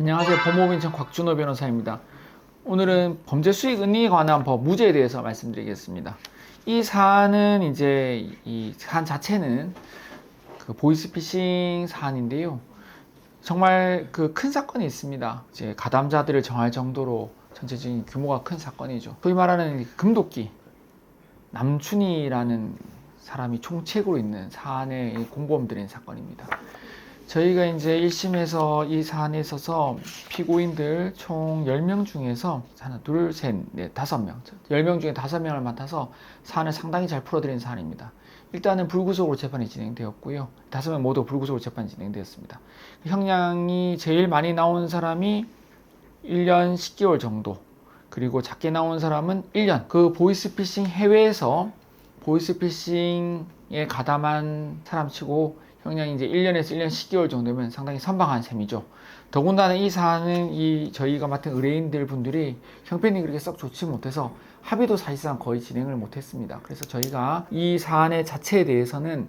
안녕하세요. 법무부인천 곽준호 변호사입니다. 오늘은 범죄 수익 은닉에 관한 법 무죄에 대해서 말씀드리겠습니다. 이 사안은 이 사안 자체는 그 보이스피싱 사안인데요. 정말 그 큰 사건이 있습니다. 이제 가담자들을 정할 정도로 전체적인 규모가 큰 사건이죠. 소위 말하는 금도끼 남춘이라는 사람이 총책으로 있는 사안의 공범들인 사건입니다. 저희가 이제 1심에서 이 사안에 있어서 피고인들 총 10명 중에서 하나, 둘, 셋, 넷, 5명 10명 중에 5명을 맡아서 사안을 상당히 잘 풀어드린 사안입니다. 일단은 불구속으로 재판이 진행되었고요. 5명 모두 불구속으로 재판이 진행되었습니다. 형량이 제일 많이 나온 사람이 1년 10개월 정도, 그리고 작게 나온 사람은 1년. 그 보이스피싱 해외에서 보이스피싱에 가담한 사람 치고 형량이 이제 1년에서 1년 10개월 정도면 상당히 선방한 셈이죠. 더군다나 이 사안은 저희가 맡은 의뢰인들 분들이 형편이 그렇게 썩 좋지 못해서 합의도 사실상 거의 진행을 못했습니다. 그래서 저희가 이 사안의 자체에 대해서는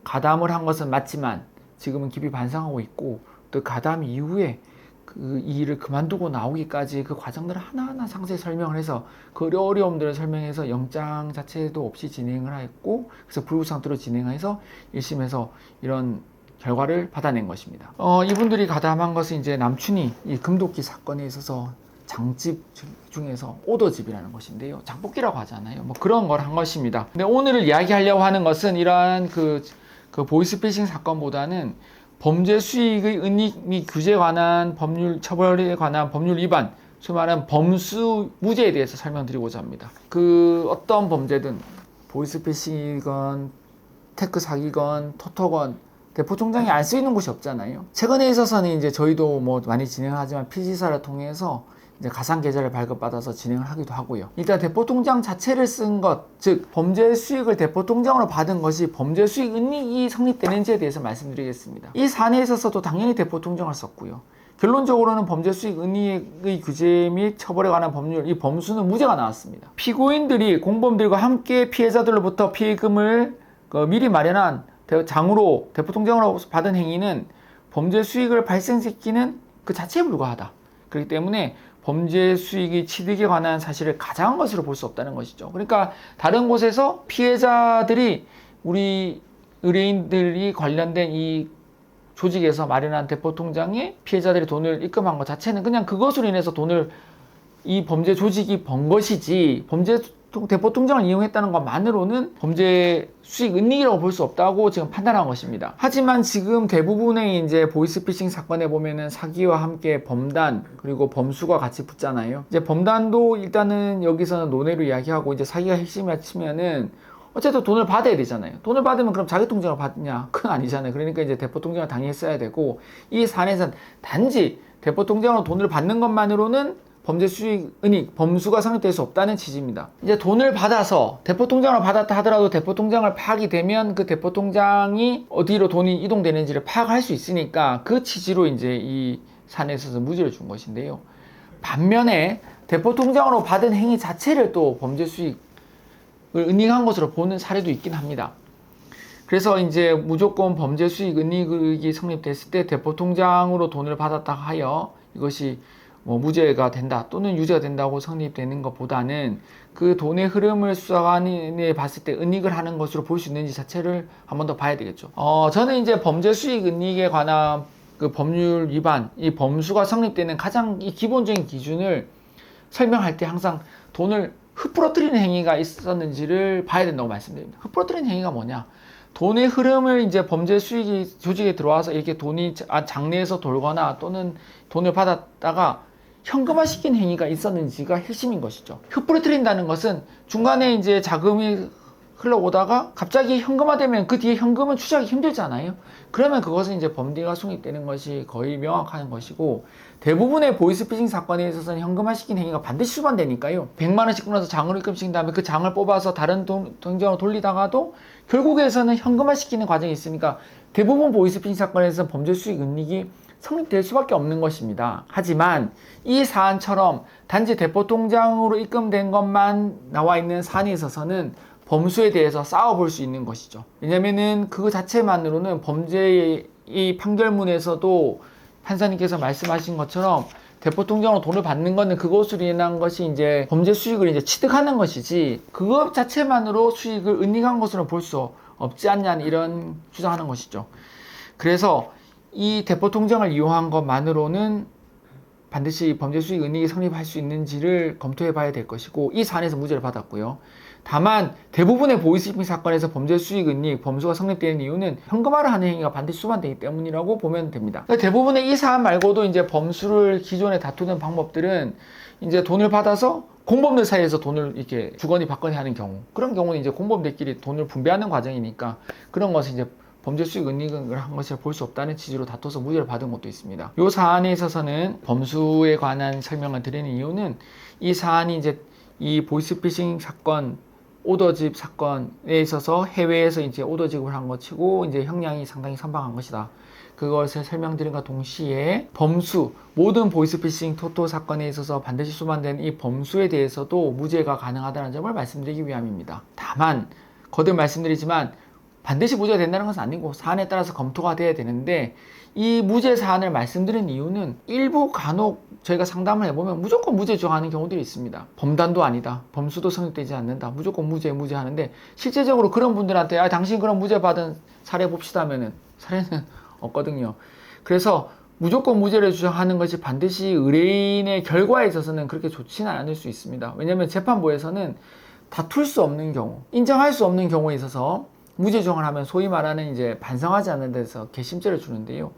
가담을 한 것은 맞지만 지금은 깊이 반성하고 있고, 또 가담 이후에 이 일을 그만두고 나오기까지 그 과정들을 하나하나 상세히 설명을 해서 그 어려움들을 설명해서 영장 자체도 없이 진행을 했고, 그래서 불구속 상태로 진행해서 1심에서 이런 결과를 받아낸 것입니다. 이분들이 가담한 것은 이제 남춘이 이 금도끼 사건에 있어서 장집 중에서 오더집이라는 것인데요. 장볶기라고 하잖아요. 뭐 그런 걸 한 것입니다. 근데 오늘 이야기하려고 하는 것은 이러한 그 보이스피싱 사건보다는 범죄 수익의 은닉 및 규제에 관한 법률, 처벌에 관한 법률 위반, 소위 말하는 범수 무죄에 대해서 설명드리고자 합니다. 그 어떤 범죄든 보이스피싱이건 테크 사기건 토토건 대포통장이 안 쓰이는 곳이 없잖아요. 최근에 있어서는 이제 저희도 뭐 많이 진행하지만 피지사를 통해서 이제 가상 계좌를 발급받아서 진행을 하기도 하고요. 일단 대포통장 자체를 쓴 것, 즉 범죄 수익을 대포통장으로 받은 것이 범죄 수익 은닉이 성립되는지에 대해서 말씀드리겠습니다. 이 사안에 있어서도 당연히 대포통장을 썼고요. 결론적으로는 범죄 수익 은닉의 규제 및 처벌에 관한 법률, 이 범수는 무죄가 나왔습니다. 피고인들이 공범들과 함께 피해자들로부터 피해금을 미리 마련한 장으로 대포통장으로 받은 행위는 범죄 수익을 발생시키는 그 자체에 불과하다. 그렇기 때문에 범죄 수익의 취득에 관한 사실을 가장한 것으로 볼 수 없다는 것이죠. 그러니까 다른 곳에서 피해자들이, 우리 의뢰인들이 관련된 이 조직에서 마련한 대포통장에 피해자들이 돈을 입금한 것 자체는 그냥 그것으로 인해서 돈을 이 범죄 조직이 번 것이지, 범죄 대포통장을 이용했다는 것만으로는 범죄 수익 은닉이라고 볼 수 없다고 지금 판단한 것입니다. 하지만 지금 대부분의 이제 보이스피싱 사건에 보면은 사기와 함께 범단 그리고 범수가 같이 붙잖아요. 이제 범단도 일단은 여기서는 논외로 이야기하고, 이제 사기가 핵심이라 치면은 어쨌든 돈을 받아야 되잖아요. 돈을 받으면 그럼 자기 통장을 받냐? 그건 아니잖아요. 그러니까 이제 대포통장을 당연히 써야 되고, 이 사안에서는 단지 대포통장으로 돈을 받는 것만으로는 범죄 수익 은닉, 범수가 성립될 수 없다는 취지입니다. 이제 돈을 받아서 대포통장을 받았다 하더라도 대포통장을 파악이 되면 그 대포통장이 어디로 돈이 이동되는지를 파악할 수 있으니까 그 취지로 이제 이 사안에 있어서 무죄를 준 것인데요. 반면에 대포통장으로 받은 행위 자체를 또 범죄 수익을 은닉한 것으로 보는 사례도 있긴 합니다. 그래서 이제 무조건 범죄 수익 은닉이 성립됐을 때 대포통장으로 돈을 받았다 하여 이것이 뭐 무죄가 된다 또는 유죄가 된다고 성립되는 것보다는 그 돈의 흐름을 수사관이 봤을 때 은닉을 하는 것으로 볼 수 있는지 자체를 한 번 더 봐야 되겠죠. 저는 이제 범죄 수익 은닉에 관한 그 법률 위반, 이 범수가 성립되는 가장 이 기본적인 기준을 설명할 때 항상 돈을 흩뿌러뜨리는 행위가 있었는지를 봐야 된다고 말씀드립니다. 흩뿌러뜨리는 행위가 뭐냐? 돈의 흐름을 이제 범죄 수익이 조직에 들어와서 이렇게 돈이 장내에서 돌거나 또는 돈을 받았다가 현금화시킨 행위가 있었는지가 핵심인 것이죠. 흩뿌러뜨린다는 것은 중간에 이제 자금이 흘러오다가 갑자기 현금화되면 그 뒤에 현금은 추적하기 힘들잖아요. 그러면 그것은 이제 범죄가 성립되는 것이 거의 명확한 것이고, 대부분의 보이스피싱 사건에 있어서는 현금화시킨 행위가 반드시 수반되니까요. 100만 원씩 끊어서 장으로 입금시킨 다음에 그 장을 뽑아서 다른 통장으로 돌리다가도 결국에서는 현금화시키는 과정이 있으니까 대부분 보이스피싱 사건에서는 범죄 수익 은닉이 성립될 수밖에 없는 것입니다. 하지만 이 사안처럼 단지 대포통장으로 입금된 것만 나와 있는 사안에 있어서는 범수에 대해서 싸워볼 수 있는 것이죠. 왜냐면은 그거 자체만으로는 범죄의 이 판결문에서도 판사님께서 말씀하신 것처럼 대포 통장으로 돈을 받는 거는 그것으로 인한 것이 이제 범죄 수익을 이제 취득하는 것이지 그것 자체만으로 수익을 은닉한 것으로 볼 수 없지 않냐는 이런 주장하는 것이죠. 그래서 이 대포 통장을 이용한 것만으로는 반드시 범죄 수익 은닉이 성립할 수 있는지를 검토해 봐야 될 것이고 이 사안에서 무죄를 받았고요. 다만 대부분의 보이스피싱 사건에서 범죄 수익 은닉, 범수가 성립되는 이유는 현금화를 하는 행위가 반드시 수반되기 때문이라고 보면 됩니다. 그러니까 대부분의 이 사안 말고도 이제 범수를 기존에 다투는 방법들은 이제 돈을 받아서 공범들 사이에서 돈을 이렇게 주거니 받거니 하는 경우, 그런 경우는 이제 공범들끼리 돈을 분배하는 과정이니까 그런 것이 이제 범죄 수익 은닉을 한 것을 볼 수 없다는 취지로 다퉈서 무죄를 받은 것도 있습니다. 이 사안에 있어서는 범수에 관한 설명을 드리는 이유는 이 사안이 이제 이 보이스피싱 사건 오더집 사건에 있어서 해외에서 이제 오더집을 한 것이고 이제 형량이 상당히 선방한 것이다. 그것을 설명드린과 동시에 범수, 모든 보이스피싱 토토 사건에 있어서 반드시 수반된 이 범수에 대해서도 무죄가 가능하다는 점을 말씀드리기 위함입니다. 다만 거듭 말씀드리지만 반드시 무죄가 된다는 것은 아니고 사안에 따라서 검토가 돼야 되는데 이 무죄 사안을 말씀드린 이유는 일부 간혹 저희가 상담을 해보면 무조건 무죄 주장하는 경우들이 있습니다. 범단도 아니다. 범수도 성립되지 않는다. 무조건 무죄 하는데 실제적으로 그런 분들한테 당신 그런 무죄 받은 사례 봅시다 하면은 사례는 없거든요. 그래서 무조건 무죄를 주장하는 것이 반드시 의뢰인의 결과에 있어서는 그렇게 좋지는 않을 수 있습니다. 왜냐하면 재판부에서는 다툴 수 없는 경우, 인정할 수 없는 경우에 있어서 무죄 주장을 하면 소위 말하는 이제 반성하지 않는 데서 개심죄를 주는데요.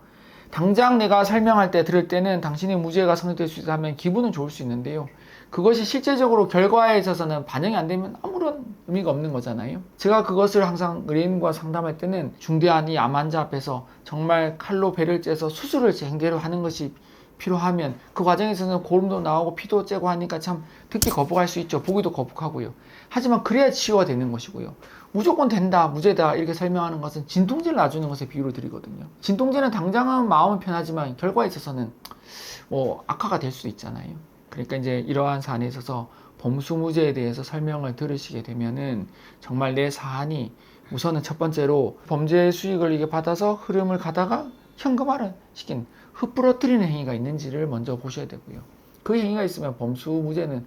당장 내가 설명할 때 들을 때는 당신이 무죄가 성립될 수 있다 하면 기분은 좋을 수 있는데요. 그것이 실제적으로 결과에 있어서는 반영이 안 되면 아무런 의미가 없는 거잖아요. 제가 그것을 항상 의뢰인과 상담할 때는 중대한 이 암 환자 앞에서 정말 칼로 배를 째서 수술을 행제로 하는 것이 필요하면 그 과정에서는 고름도 나오고 피도 째고 하니까 참 듣기 거북할 수 있죠. 보기도 거북하고요. 하지만 그래야 치유가 되는 것이고요. 무조건 된다, 무죄다 이렇게 설명하는 것은 진통제를 놔주는 것에 비유를 드리거든요. 진통제는 당장은 마음은 편하지만 결과에 있어서는 악화가 될 수 있잖아요. 그러니까 이제 이러한 사안에 있어서 범수무죄에 대해서 설명을 들으시게 되면은 정말 내 사안이 우선은 첫 번째로 범죄 수익을 이게 받아서 흐름을 가다가 현금화를 시킨 흩뿌러뜨리는 행위가 있는지를 먼저 보셔야 되고요. 그 행위가 있으면 범수무죄는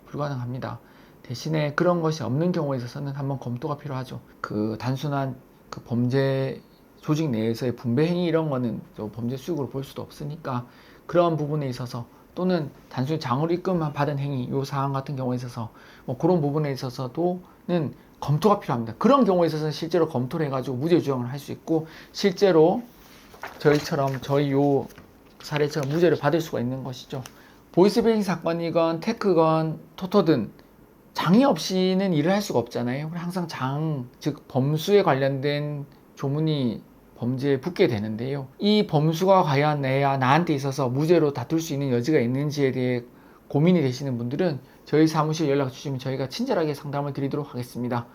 불가능합니다. 대신에 그런 것이 없는 경우에 있어서는 한번 검토가 필요하죠. 그 단순한 그 범죄 조직 내에서의 분배 행위 이런 거는 또 범죄 수익으로 볼 수도 없으니까 그런 부분에 있어서 또는 단순히 장으로 입금만 받은 행위 이 사안 같은 경우에 있어서 그런 부분에 있어서도는 검토가 필요합니다. 그런 경우에 있어서는 실제로 검토를 해가지고 무죄 주장을 할 수 있고 실제로 저희처럼 저희 요 사례처럼 무죄를 받을 수가 있는 것이죠. 보이스피싱 사건이건 테크건 토토든 장이 없이는 일을 할 수가 없잖아요. 항상 즉 범수에 관련된 조문이 범죄에 붙게 되는데요. 이 범수가 과연 나한테 있어서 무죄로 다툴 수 있는 여지가 있는지에 대해 고민이 되시는 분들은 저희 사무실 연락 주시면 저희가 친절하게 상담을 드리도록 하겠습니다.